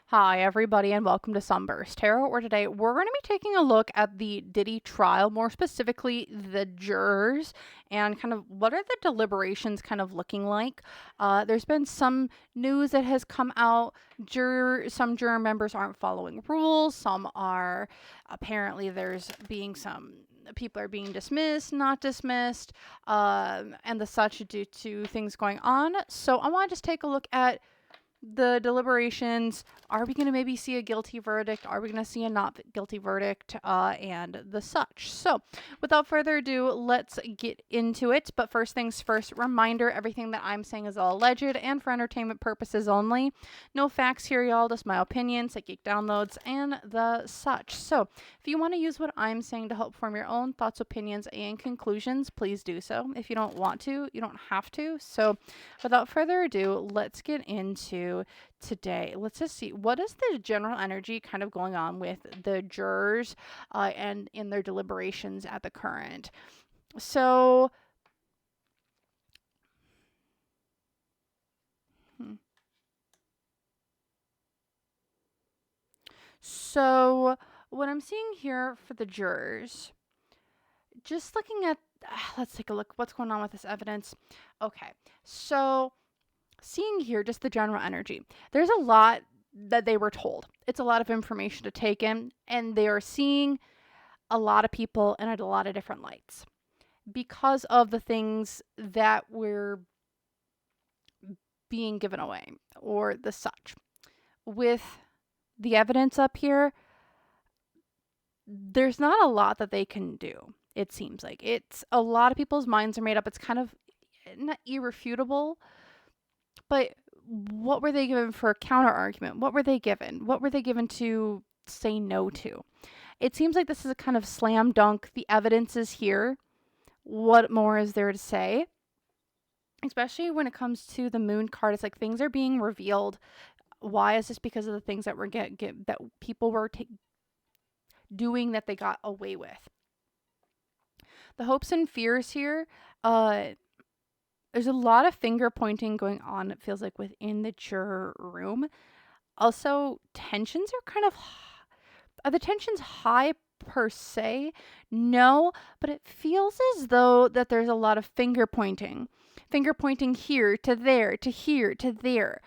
Hi, everybody, and welcome to SunBurst Tarot, where today we're going to be taking a look at the Diddy trial, more specifically the jurors, and kind of what are the deliberations kind of looking like. There's been some news that has come out. Some juror members aren't following rules. Some are, apparently there's being some people are being dismissed, not dismissed, and the such due to things going on. So I want to just take a look at the deliberations. Are we going to maybe see a guilty verdict? Are we going to see a not guilty verdict? And the such. So without further ado, let's get into it. But first things first, reminder, everything that I'm saying is all alleged and for entertainment purposes only. No facts here, y'all, just my opinion, psychic downloads, and the such. So if you want to use what I'm saying to help form your own thoughts, opinions, and conclusions, please do so. If you don't want to, you don't have to. So without further ado, let's get into today. Let's just see, what is the general energy kind of going on with the jurors and in their deliberations at the current. So so what I'm seeing here for the jurors, just looking at let's take a look what's going on with this evidence. Okay, so seeing here just the general energy, there's a lot that they were told. It's a lot of information to take in, and they are seeing a lot of people in a lot of different lights because of the things that were being given away or the such. With the evidence up here, there's not a lot that they can do. It seems like it's a lot of people's minds are made up. It's kind of not irrefutable, but what were they given for a counter argument? What were they given? What were they given to say no to? It seems like this is a kind of slam dunk. The evidence is here. What more is there to say? Especially when it comes to the moon card, it's like things are being revealed. Why is this? Because of the things that were that people were doing that they got away with. The hopes and fears here, there's a lot of finger pointing going on, it feels like, within the juror room. Also, tensions are kind of are the tensions high per se? No, but it feels as though that there's a lot of finger pointing here to there to here to there.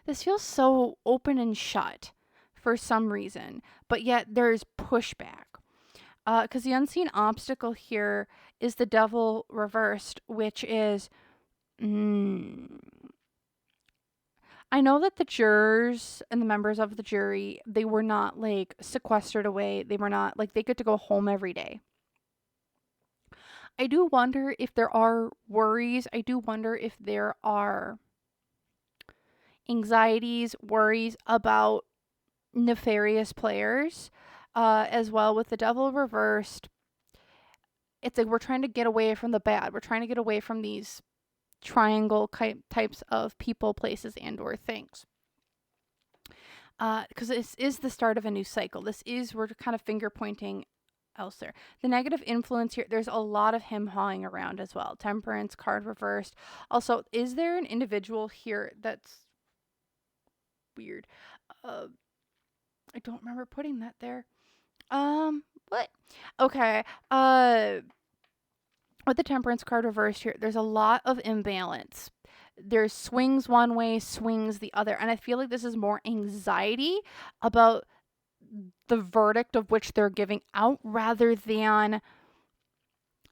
This feels so open and shut for some reason, but yet there's pushback. Because the unseen obstacle here is the devil reversed, which is, I know that the jurors and the members of the jury, they were not like sequestered away. They were not like they get to go home every day. I do wonder if there are worries. I do wonder if there are anxieties, worries about nefarious players, as well. With the devil reversed, it's like we're trying to get away from the bad. We're trying to get away from these triangle types of people, places, and or things. Because this is the start of a new cycle. We're kind of finger pointing elsewhere. The negative influence here, there's a lot of him hawing around as well. Temperance card reversed. Also, is there an individual here that's weird? I don't remember putting that there. What? Okay. With the temperance card reversed here, there's a lot of imbalance. There's swings one way, swings the other. And I feel like this is more anxiety about the verdict of which they're giving out rather than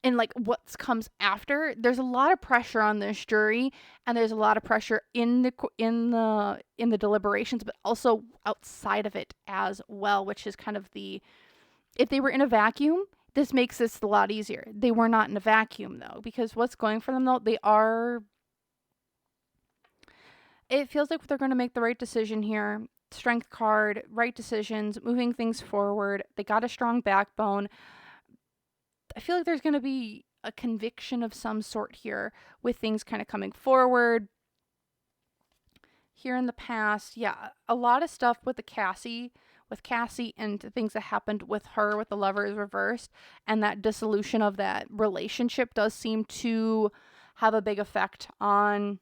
in like what comes after. There's a lot of pressure on this jury, and there's a lot of pressure in the deliberations, but also outside of it as well, which is kind of if they were in a vacuum, this makes this a lot easier. They were not in a vacuum, though, because what's going for them, though, it feels like they're going to make the right decision here. Strength card, right decisions, moving things forward. They got a strong backbone. I feel like there's going to be a conviction of some sort here with things kind of coming forward. Here in the past, yeah, a lot of stuff with Cassie and things that happened with her with the lovers reversed, and that dissolution of that relationship does seem to have a big effect on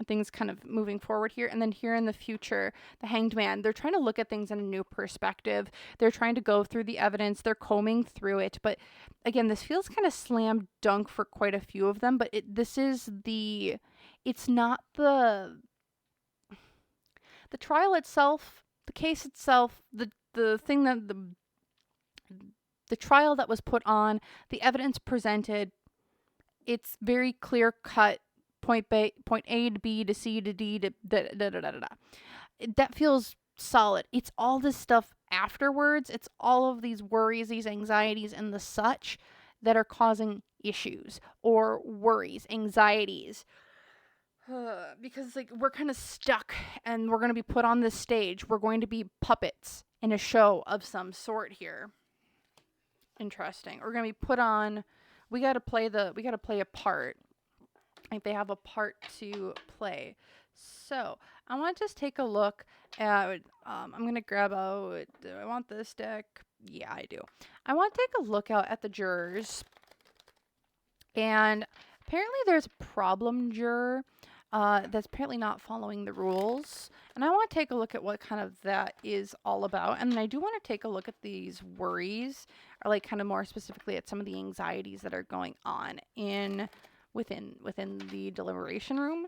things kind of moving forward here. And then here in the future, the Hanged Man, they're trying to look at things in a new perspective. They're trying to go through the evidence. They're combing through it. But again, this feels kind of slam dunk for quite a few of them. But it's not the trial itself, the case itself, the thing that the trial that was put on, the evidence presented. It's very clear cut. Point A to B to C to D to da da da da da. That feels solid. It's all this stuff afterwards. It's all of these worries, these anxieties, and the such that are causing issues or worries, anxieties. Because like we're kind of stuck, and we're going to be put on this stage. We're going to be puppets in a show of some sort here. Interesting. We're going to be put on. We got to play a part. Like they have a part to play. So I want to just take a look at, I'm going to grab out, do I want this deck? Yeah, I do. I want to take a look out at the jurors. And apparently there's a problem juror that's apparently not following the rules. And I want to take a look at what kind of that is all about. And then I do want to take a look at these worries, or like kind of more specifically at some of the anxieties that are going on within the deliberation room.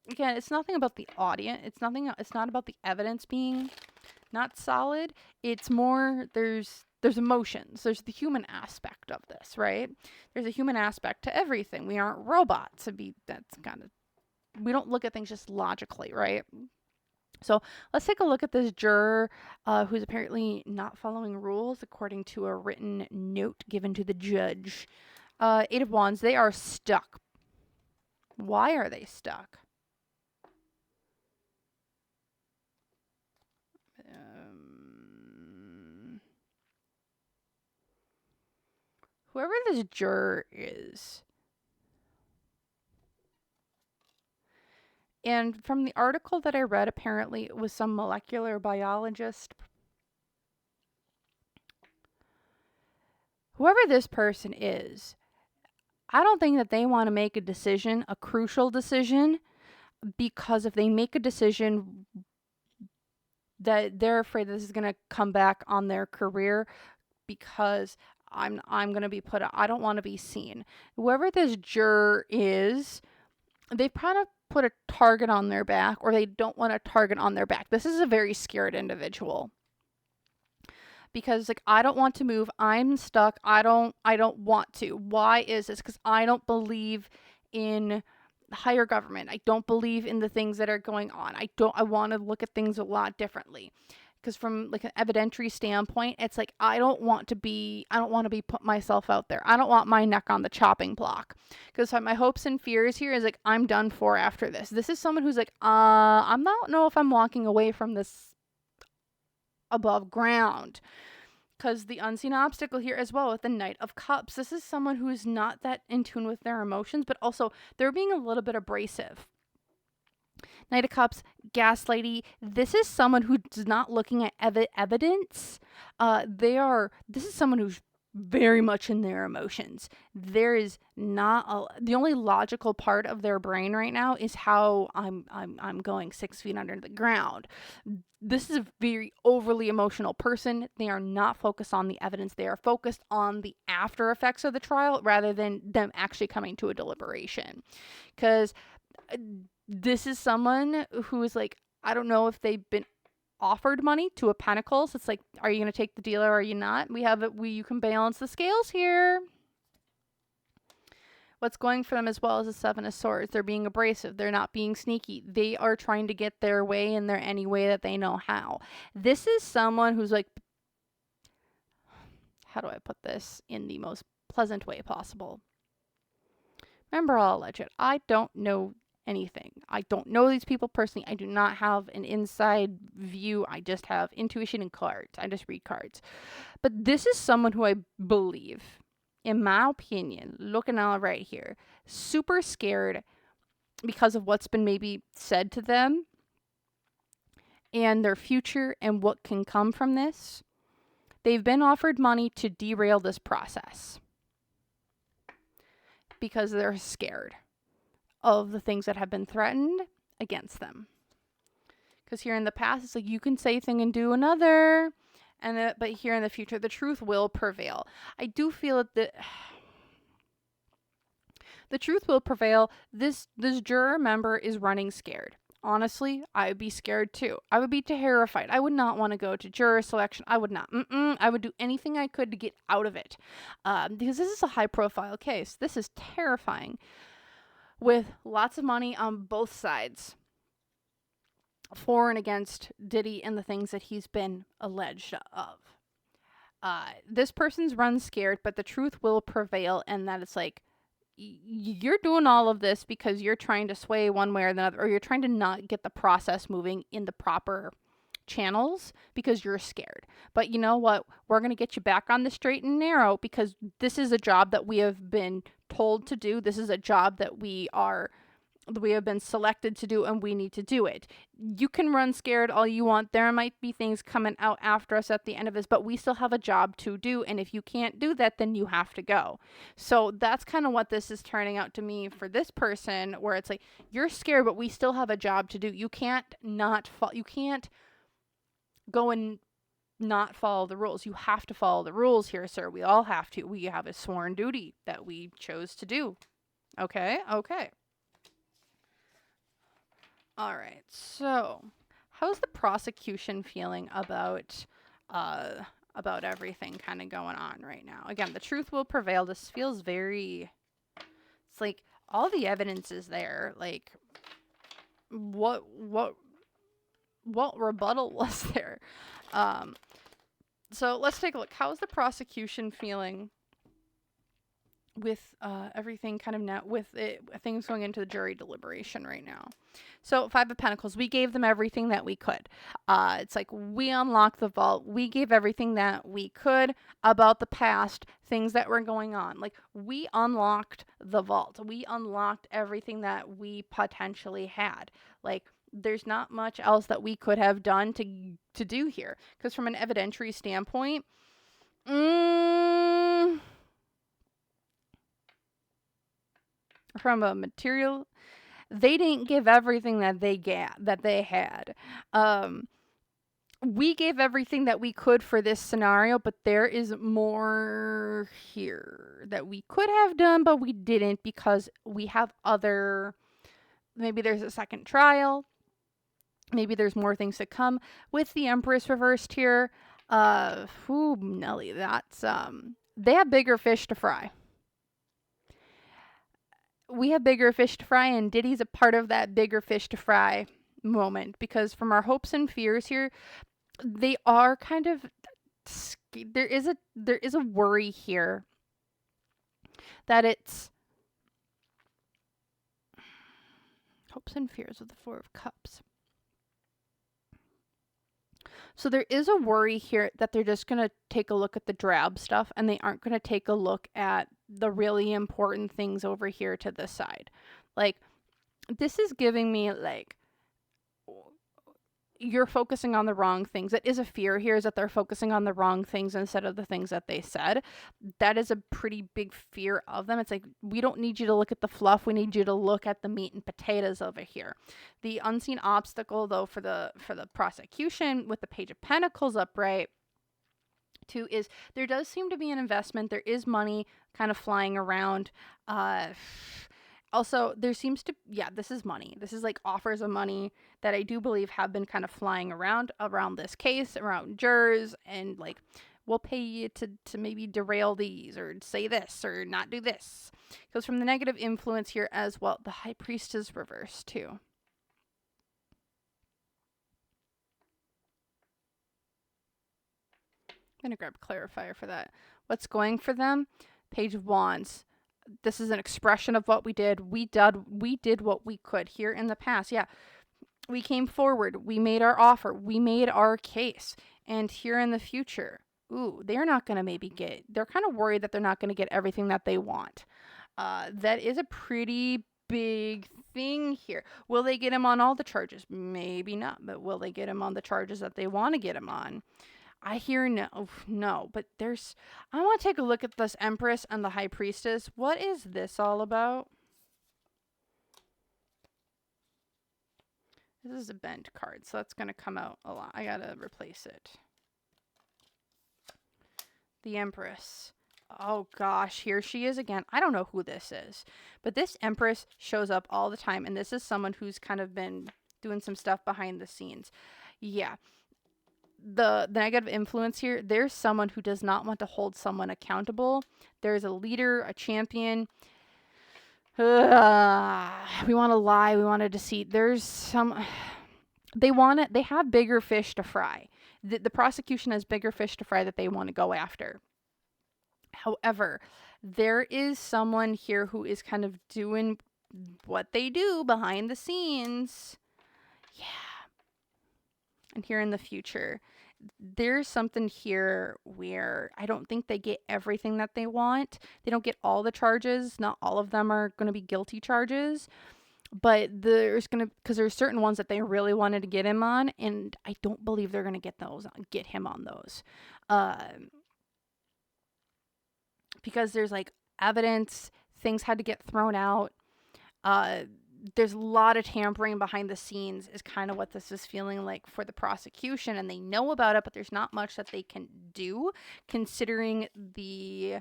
Again, it's nothing about the audience. It's not about the evidence being not solid. It's more there's emotions. There's the human aspect of this, right? There's a human aspect to everything. We aren't robots. We don't look at things just logically, right? So let's take a look at this juror who's apparently not following rules according to a written note given to the judge. 8 of Wands, they are stuck. Why are they stuck? Whoever this juror is. And from the article that I read, apparently it was some molecular biologist. Whoever this person is, I don't think that they want to make a decision, a crucial decision, because if they make a decision that they're afraid this is going to come back on their career, because I'm going to be put out. I don't want to be seen. Whoever this juror is, they've kind of put a target on their back, or they don't want a target on their back. This is a very scared individual. Because like, I don't want to move. I'm stuck. I don't want to. Why is this? Because I don't believe in higher government. I don't believe in the things that are going on. I want to look at things a lot differently. Because from like an evidentiary standpoint, it's like I don't want to be put myself out there. I don't want my neck on the chopping block. Because my hopes and fears here is like I'm done for after this. This is someone who's like, I don't know if I'm walking away from this above ground. Because the unseen obstacle here as well with the Knight of Cups. This is someone who is not that in tune with their emotions, but also they're being a little bit abrasive. Knight of Cups, gaslighty. This is someone who's not looking at evidence. This is someone who's very much in their emotions. There is not the only logical part of their brain right now is how I'm going 6 feet under the ground. This is a very overly emotional person. They are not focused on the evidence. They are focused on the after effects of the trial rather than them actually coming to a deliberation. Because this is someone who is like, I don't know if they've been offered money to a Pentacles. It's like, are you going to take the deal or are you not? You can balance the scales here. What's going for them as well as the Seven of Swords. They're being abrasive. They're not being sneaky. They are trying to get their way in any way that they know how. This is someone who's like, how do I put this in the most pleasant way possible? Remember, all alleged. I don't know anything. I don't know these people personally. I do not have an inside view. I just have intuition and cards. I just read cards. But this is someone who I believe, in my opinion, looking all right here, super scared because of what's been maybe said to them and their future and what can come from this. They've been offered money to derail this process because they're scared of the things that have been threatened against them. Because here in the past, it's like you can say thing and do another, but here in the future, the truth will prevail. I do feel that the truth will prevail. This juror member is running scared. Honestly, I would be scared too. I would be terrified. I would not want to go to juror selection. I would not. I would do anything I could to get out of it. Because this is a high profile case. This is terrifying. With lots of money on both sides. For and against Diddy and the things that he's been alleged of. This person's run scared, but the truth will prevail, and that it's like, you're doing all of this because you're trying to sway one way or another, or you're trying to not get the process moving in the proper channels because you're scared. But you know what? We're going to get you back on the straight and narrow because this is a job that we have been told to do. This is a job that we have been selected to do, and we need to do it. You can run scared all you want. There might be things coming out after us at the end of this, but we still have a job to do. And if you can't do that, then you have to go. So that's kind of what this is turning out to me for this person, where it's like, you're scared, but we still have a job to do. You can't you can't go and not follow the rules. You have to follow the rules here, sir. We all have to. We have a sworn duty that we chose to do. Okay. All right, so how's the prosecution feeling about everything kind of going on right now? Again, the truth will prevail. This feels very, it's like all the evidence is there. Like, what rebuttal was there? So let's take a look. How's the prosecution feeling with everything kind of now, with things going into the jury deliberation right now? So 5 of Pentacles, we gave them everything that we could. It's like we unlocked the vault. We gave everything that we could about the past, things that were going on. Like, we unlocked the vault. We unlocked everything that we potentially had. Like, there's not much else that we could have done to do here. Because from an evidentiary standpoint, from a material, they didn't give everything that they had. We gave everything that we could for this scenario, but there is more here that we could have done, but we didn't because we have maybe there's a second trial. Maybe there's more things to come. With the Empress reversed here, Nelly, that's, they have bigger fish to fry. We have bigger fish to fry, and Diddy's a part of that bigger fish to fry moment, because from our hopes and fears here, they are kind of, there is a worry here that it's hopes and fears with the 4 of Cups. So there is a worry here that they're just going to take a look at the drab stuff, and they aren't going to take a look at the really important things over here to the side. Like, this is giving me, like, you're focusing on the wrong things. That is a fear here, is that they're focusing on the wrong things instead of the things that they said. That is a pretty big fear of them. It's like, we don't need you to look at the fluff. We need you to look at the meat and potatoes over here. The unseen obstacle, though, for the prosecution with the Page of Pentacles upright, too, is there does seem to be an investment. There is money kind of flying around. Also, there seems to, this is money. This is like offers of money that I do believe have been kind of flying around this case, around jurors, and like, we'll pay you to maybe derail these, or say this, or not do this. Goes from the negative influence here as well. The High Priestess reversed too. I'm going to grab clarifier for that. What's going for them? Page of Wands. This is an expression of what we did. We did what we could here in the past. Yeah. We came forward. We made our offer. We made our case. And here in the future, they're not going to they're kind of worried that they're not going to get everything that they want. That is a pretty big thing here. Will they get him on all the charges? Maybe not, but will they get him on the charges that they want to get him on? I hear no, but I want to take a look at this Empress and the High Priestess. What is this all about? This is a bent card, so that's going to come out a lot. I got to replace it. The Empress. Oh gosh, here she is again. I don't know who this is, but this Empress shows up all the time, and this is someone who's kind of been doing some stuff behind the scenes. Yeah. The negative influence here, there's someone who does not want to hold someone accountable. There's a leader, a champion. We want to lie, we want to deceive. There's some... They have bigger fish to fry. The prosecution has bigger fish to fry that they want to go after. However, there is someone here who is kind of doing what they do behind the scenes. Yeah. And here in the future, there's something here where I don't think they get everything that they want. They don't get all the charges. Not all of them are going to be guilty charges. But because there's certain ones that they really wanted to get him on, and I don't believe they're going to get him on those. Because there's like evidence, things had to get thrown out. There's a lot of tampering behind the scenes is kind of what this is feeling like for the prosecution, and they know about it, but there's not much that they can do considering the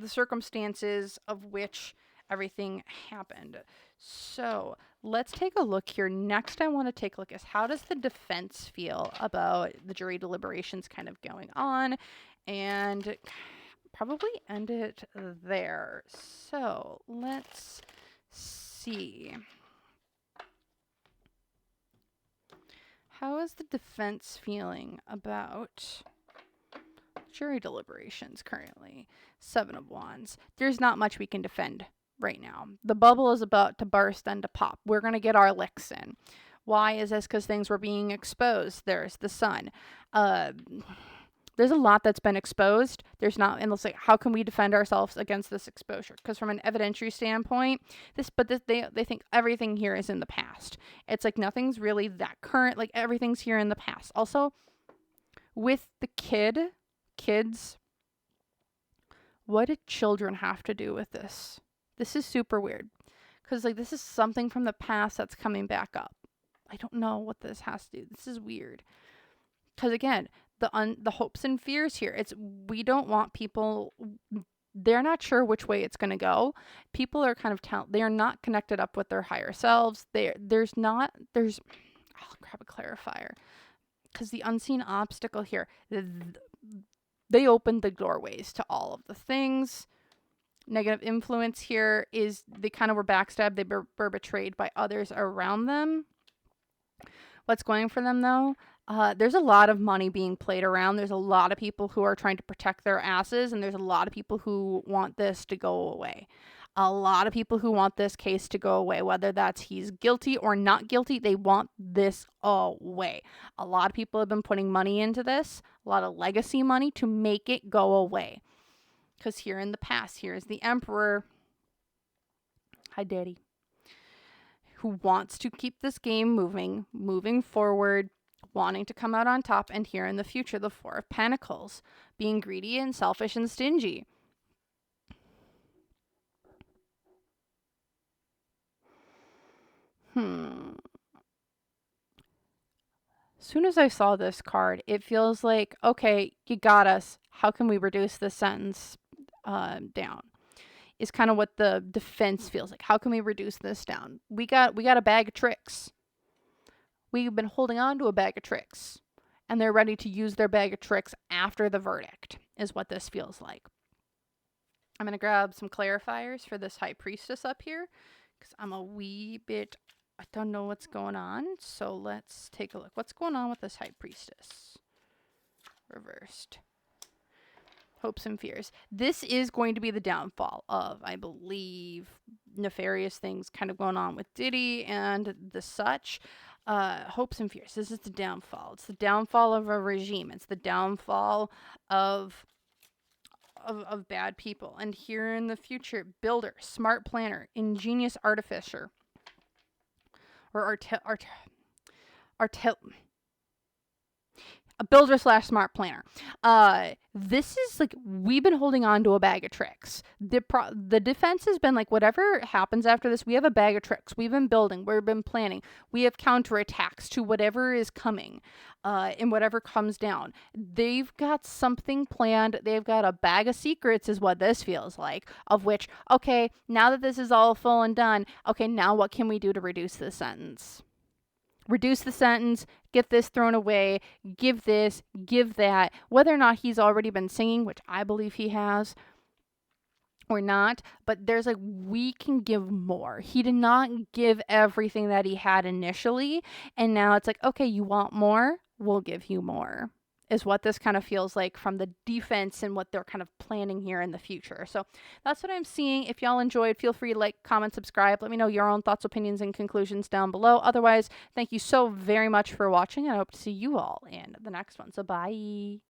circumstances of which everything happened. So let's take a look here. Next, I want to take a look is how does the defense feel about the jury deliberations kind of going on, and probably end it there. So let's see. How is the defense feeling about jury deliberations currently? 7 of Wands. There's not much we can defend right now. The bubble is about to burst and to pop. We're going to get our licks in. Why is this? Because things were being exposed. There's the Sun. There's a lot that's been exposed. There's not, and let's like, how can we defend ourselves against this exposure? Because from an evidentiary standpoint, they think everything here is in the past. It's like nothing's really that current. Like everything's here in the past. Also, with the kids, what did children have to do with this? This is super weird. Because like this is something from the past that's coming back up. I don't know what this has to do. This is weird. Because again, the hopes and fears here. We don't want people. They're not sure which way it's going to go. People are kind of they are not connected up with their higher selves. I'll grab a clarifier. Because the unseen obstacle here, they opened the doorways to all of the things. Negative influence here is they kind of were backstabbed. They were betrayed by others around them. What's going for them though? There's a lot of money being played around. There's a lot of people who are trying to protect their asses, and there's a lot of people who want this to go away. A lot of people who want this case to go away, whether that's he's guilty or not guilty, they want this away. A lot of people have been putting money into this, a lot of legacy money to make it go away. Because here in the past, here's the Emperor. Hi, Daddy. Who wants to keep this game moving forward, wanting to come out on top, and here in the future, the Four of Pentacles, being greedy and selfish and stingy. As soon as I saw this card, it feels like, okay, you got us. How can we reduce this sentence down? Is kind of what the defense feels like. How can we reduce this down? We got a bag of tricks. We've been holding on to a bag of tricks, and they're ready to use their bag of tricks after the verdict, is what this feels like. I'm going to grab some clarifiers for this High Priestess up here, because I'm a wee bit, I don't know what's going on. So let's take a look. What's going on with this High Priestess? Reversed. Hopes and fears. This is going to be the downfall of, I believe, nefarious things kind of going on with Diddy and the such. Hopes and fears. This is the downfall. It's the downfall of a regime. It's the downfall of bad people. And here in the future, builder, smart planner, ingenious artificer, or a builder slash smart planner. This is like, we've been holding on to a bag of tricks. The defense has been like, whatever happens after this, we have a bag of tricks. We've been building, we've been planning, we have counterattacks to whatever is coming, and whatever comes down. They've got something planned. They've got a bag of secrets is what this feels like, of which, okay, now that this is all full and done, okay, now what can we do to reduce the sentence? Reduce the sentence, get this thrown away, give this, give that. Whether or not he's already been singing, which I believe he has, or not, but there's like, we can give more. He did not give everything that he had initially, and now it's like, okay, you want more? We'll give you more, is what this kind of feels like from the defense and what they're kind of planning here in the future. So that's what I'm seeing. If y'all enjoyed, feel free to like, comment, subscribe. Let me know your own thoughts, opinions, and conclusions down below. Otherwise, thank you so very much for watching, and I hope to see you all in the next one. So bye.